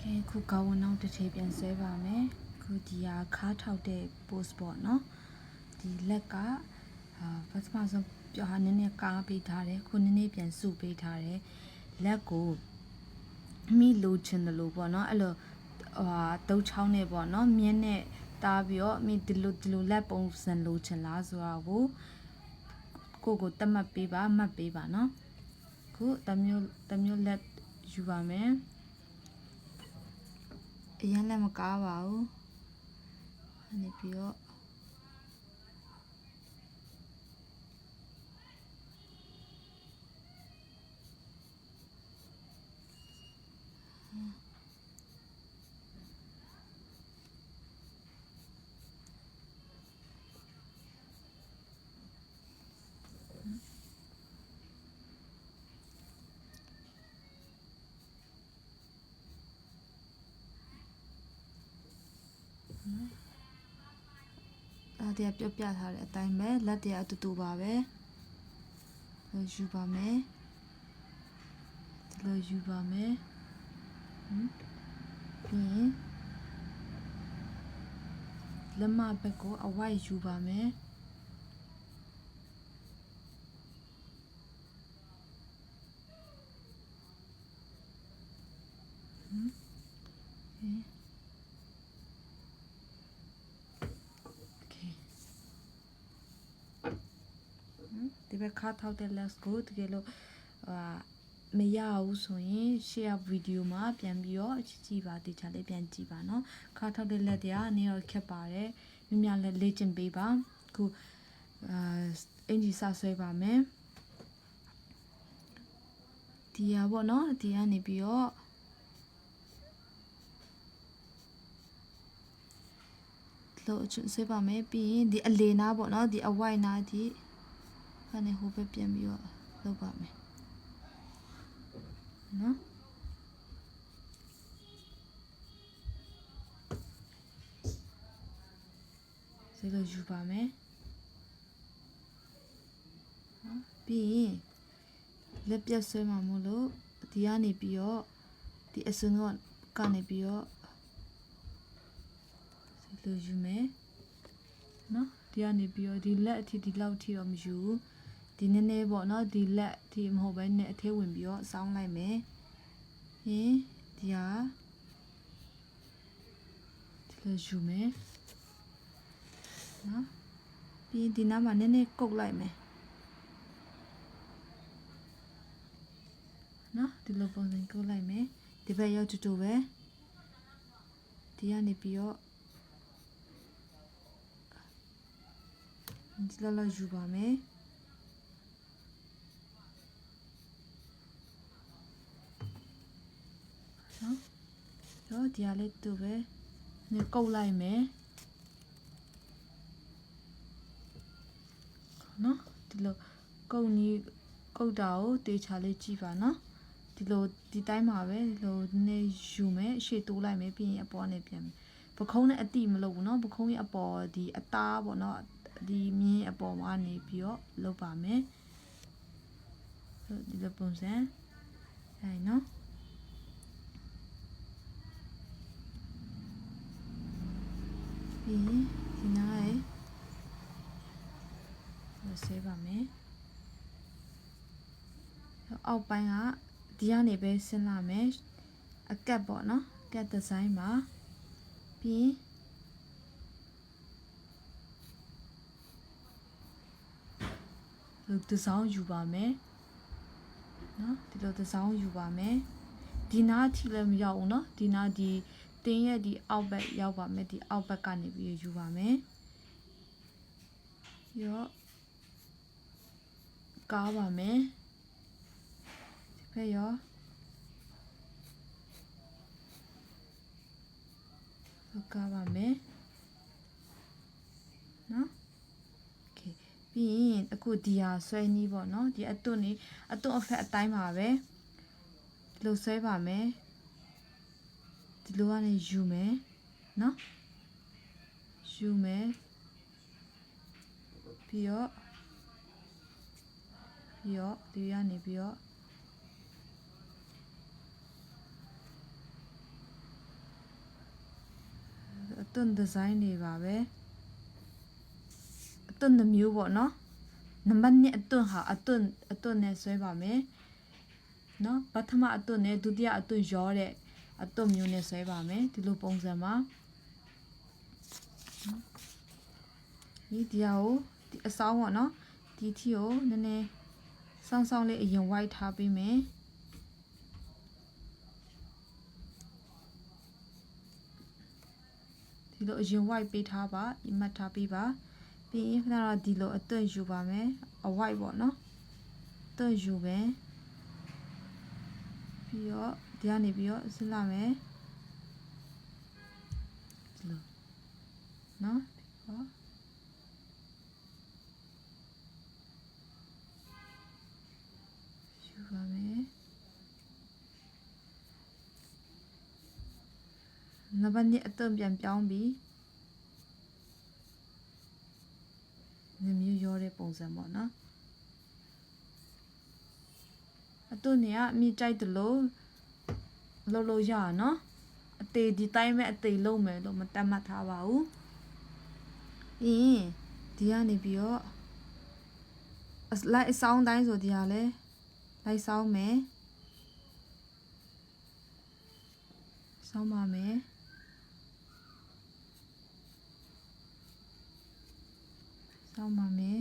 Okay, cool. Go on now to tape and save me. Could ya cut out the post board, no? The lega, first mass of Johanna car be tare, couldn't and soup be tare. Let go. Me loach in the loop, no? Allo, touch how neighbor, no? Miene, tabio, me the little lap of San Loach and Lazo. Go tama baby, my baby, no? Good, the let you are me. Yan lang makawaw. Hanip yo. They have your had a time, let the other two babe. You ba me. You ba me. Lama beko, a white you ba me. They cut out the last go to get me yaw so share video ma pian bio chi ba ti cha le pian ji ba no cut out the let ya near kept bare mya le legend be ba ku enji sa swai ba me ti ya bo no ti ya ni bio lo chu swai ba me pi di a le na bo no di a wai na di ha ne ho be pian bio lo ba me no se lo ju ba me piလက်ပြတ်ဆွဲမှာမို့လို့ဒီကနေပြီးတော့ဒီအစွန်းတော့ကနေပြီးတော့ဆက်လို့ယူမယ်နော်ဒီကနေပြီးတော့ဒီလက်အထိဒီလောက်ထိတော့မယူဒီနည်းနည်းပေါ့နော်ဒီလက်အထိမဟုတ်ဘဲနဲ့အထဲဝင်ပြီးတော့စောင်းလိုက်မယ်ဟင်ဒီဟာဒီလိုယူမယ်နော်ပြီးဒီနားမှာနည်းနည်းကုတ်လိုက်မယ်နော်ဒီလိုပုံစံကုတ်လိုက်မယ်ဒီဘက်ရောက်တူပဲဒီကနေပြီးတော့ဒီလောက်ယူပါမယ်နော်ရောဒီဟာလေးတူပဲညကုတ်လိုက်မယ်နော်ဒီလိုကုတ်နီးကုတ်တာကိုတေချာလေးကြည့်ပါနော်ဒီလိုဒီတိုင်းမှာပဲဒီလိုနေယူမယ်ရှေ့တိုးလိုက်မယ်ပြီးရင်အပေါ်နဲ့ပြန်မယ်ပခုံးနဲ့အတိမလုပ်ဘူးနော်ပခုံးရဲ့အပေါ်ဒီအသားပေါ့နော်ဒီမြင်းအပေါ်မှာနေပြီးတော့လုပ်ပါမယ်ဒီလိုပုံစံအဲနော်ပြီးဒီနားရဲ့ဆေးပါမယ်အောက်ပိုင်းကဒီကနေပဲဆင်းလာမယ်အကတ်ပေါ့နော်ကတ်ဒီဇိုင်းပါပြီးဒီဇိုင်းယူပါမယ်နော်ဒီလိုဒီဇိုင်းယူပါမယ်ဒီနားထိလည်းမရောက်ဘူးနော်ဒီနားဒီတင်းရဲ့ဒီအောက်ဘက်ရောက်ပါမယ်ဒီအောက်ဘက်ကနေပြီးယူပါမယ်ရောကားပါမယ်ဒီဘက်ရောကားပါမယ်နော်โอเคပြီးရင်အခုဒီဟာဆွဲနီးပေါ့နော်ဒီအတွနေအတွအဖက်အတိုင်းပါပဲဒီလိုဆွဲပါမယ်ဒီလိုကနေယူမယ်နော်ယူမယ်ပြီးတော့ဒီကနေပြီးတော့ attun design တွေပါပဲ attun တစ်မျိုးပေါ့နော်နံပါတ်2 attun ဟာ attun နဲ့ဆွဲပါမယ်နော်ပထမ attun နဲ့ဒုတိယ attun ရောတဲ့ attun မျိုးနဲ့ဆွဲပါမယ်ဒီလိုပုံစံမှာဒီဟာကိုဒီအဆောင်ပေါ့နော်ဒီထီကိုနည်းနည်းစောင်းစောင်းလေးအရင် white ထားပေးမယ်ဒီလိုအရင် white ပေးထားပါမှတ်ထားပေးပါပြီးရင်ခဏတော့ဒီလိုအသွင်ယူပါမယ်အ white ပေါ့နော်အသွင်ယူပဲပြီးတော့ဒီကနေပြီးတော့ဆင်းလာမယ်ဒီလိုနော်ဟောယူပါမယ်နံပါတ်2အသွင်ပြန်ပြောင်းပြီးဒီမျိုးရောတဲ့ပုံစံပေါ့နော်အသွင်တွေကအမြင့်ကြိုက်တယ်လို့လို့ရအောင်နော်အသေးဒီတိုင်းပဲအသေးလုံးမယ်လို့မတတ်မှတ်ထားပါဘူးဒီကနေပြီးတော့လိုက်အဆောင်တိုင်းဆိုဒီဟာလဲလိုက်ဆောင်မယ်ဆောင်ပါမယ်ဆောင်ပါမယ်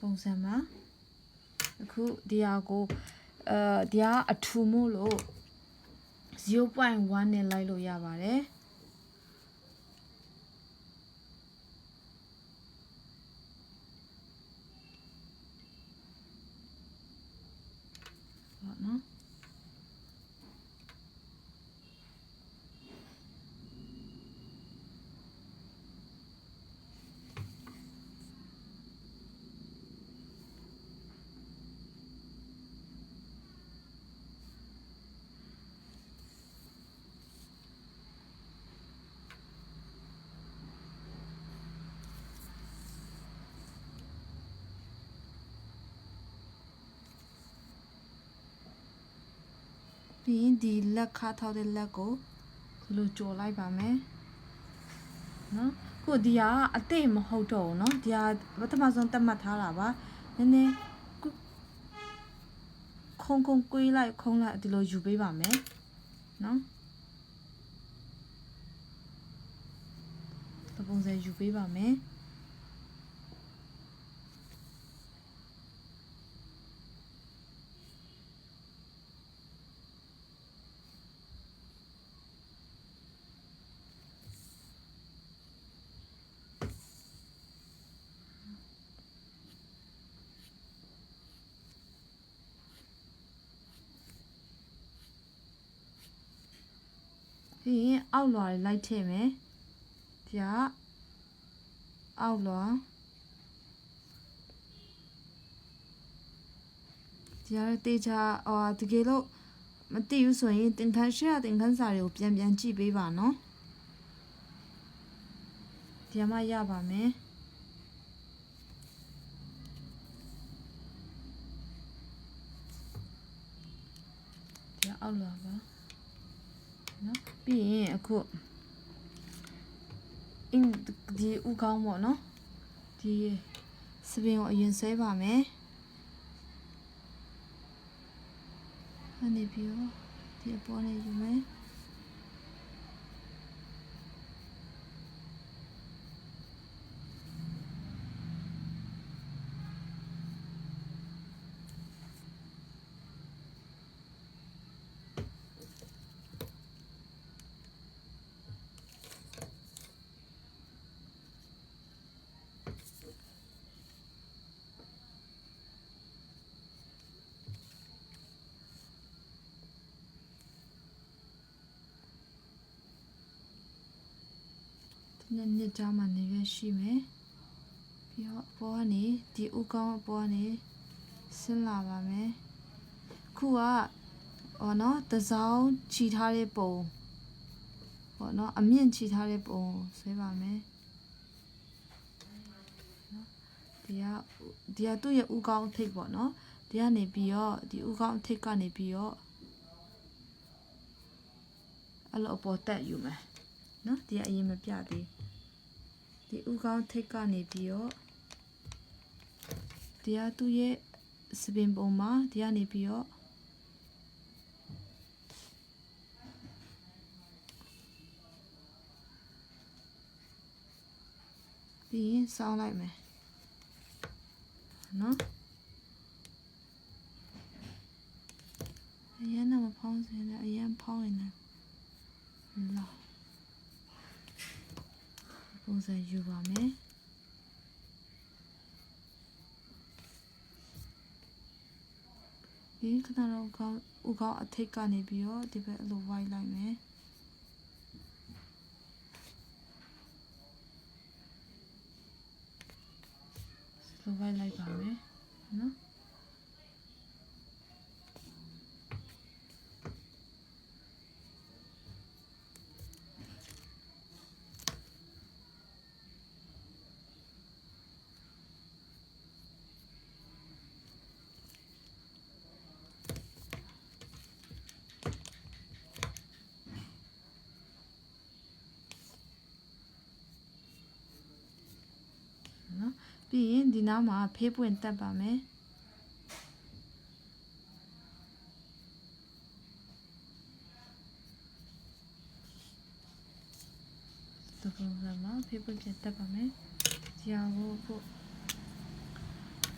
ပုံစံမှာအခုဒီဟာကိုဒီဟာအထူမို့လို့ 0.1 နဲ့လိုက်လို့ရပါတယ်ဟုတ်နော်ပြီးရင်ဒီလက်ခါထောက်တဲ့လက်ကိုဒီလိုကြော်လိုက်ပါမယ်နော်ခုဒီဟာအသိမဟုတ်တော့ဘူးနော်ဒီဟာပထမဆုံးတတ်မှတ်ထားတာပါနည်းနည်းခုံကွေးလိုက်ခုံလိုက်ဒီလိုယူပေးပါမယ်နော်ဒီပုံစံယူပေးပါမယ်ပြီးရင်အောက်လွှာတွေလိုက်ထည့်မယ်ဒီကအောက်လွှာဒီကတေချာတကယ်လို့မသိဘူးဆိုရင်သင်ခန်းစာတွေကိုပြန်ကြည့်ပေးပါနော်ဒီမှာရပါမယ်ဒီအောက်လွှာပါနော်ပြီးရင်အခုဒီဥကောင်းပေါ့နော်ဒီစပင်ကိုအရင်ဆွဲပါမယ်အနေပြီးတော့ဒီအပေါ်နဲ့ယူမယ်နှစ်ကြားမှာနေရရှိမယ်ပြီးတော့အပေါ်ကနေဒီဥကောင်းအပေါ်ကနေဆင်းလာပါမယ်ခုကနော်တစောင်းခြိထားတဲ့ပုံပေါ့နော်အမြင့်ခြိထားတဲ့ပုံဆွဲပါမယ် ဒီကသူ့ရဲ့ဥကောင်းအထိပ်ပေါ့နော်ဒီကနေပြီးတော့ဒီဥကောင်းအထိပ်ကနေပြီးတော့အဲ့လိုအပေါ်တက်ယူမယ်နော်ဒီကအရင်မပြသေးဒီဥကောင်းထိပ်ကနေပြီးတော့ဒီကသူ့ရဲ့စပင်ပုံမှာဒီကနေပြီးတော့ပြီးရင်ဆောင်းလိုက်မယ်နော်အရင်ကမဖောင်းစင်တယ်အရင်ဖောင်းနေတယ်လာပုံစံယူပါမယ်ဒီခဏတော့ဥကောင်းအထိတ်ကနေပြီးတော့ဒီဘက်အလိုဝိုင်းလိုက်မယ်လိုဝိုင်းလိုက်ပါမယ်နော်ပြီးရင်ဒီနားမှာဖေးပွင့်တက်ပါမယ်ဒီပုံစံမှာဖေးပွင့်ပြန်တက်ပါမယ်ဒီဟာကိုခု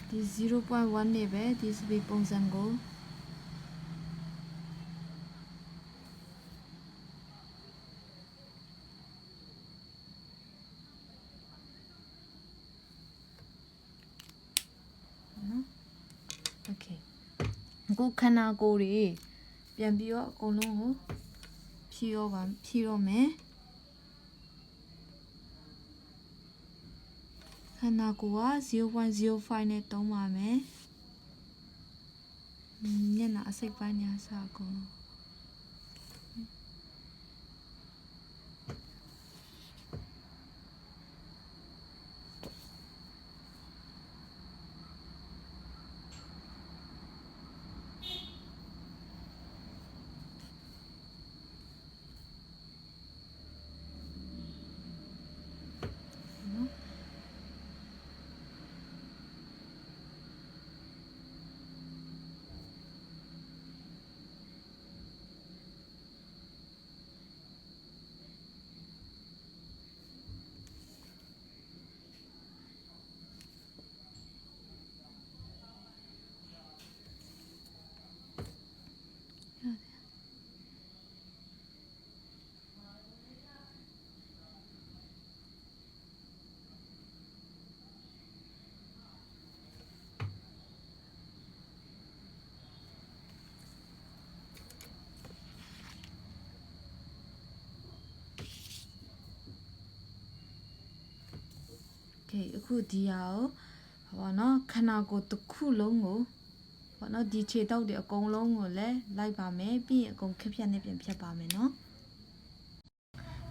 ဒီ 0.1 နဲ့ပဲဒီစပီပုံစံကိုအခုခန္ဓာကိုယ်တွေပြန်ပြီးတော့အကုန်လုံးကိုဖြည့်တော့မယ်ခန္ဓာကိုယ်က 0.05 နဲ့တုံးပါမယ်ညနာအစိတ်ပိုင်းညာစကုန်အခုဒီဟာကိုဟောနော်ခန္ဓာကိုယ်တစ်ခုလုံးကိုဟောနော်ဒီခြေတောက်တွေအကုန်လုံးကိုလည်းလိုက်ပါမယ်ပြီးရင်အကုန်ခက်ဖြတ်နဲ့ပြန်ဖြတ်ပါမယ်နော်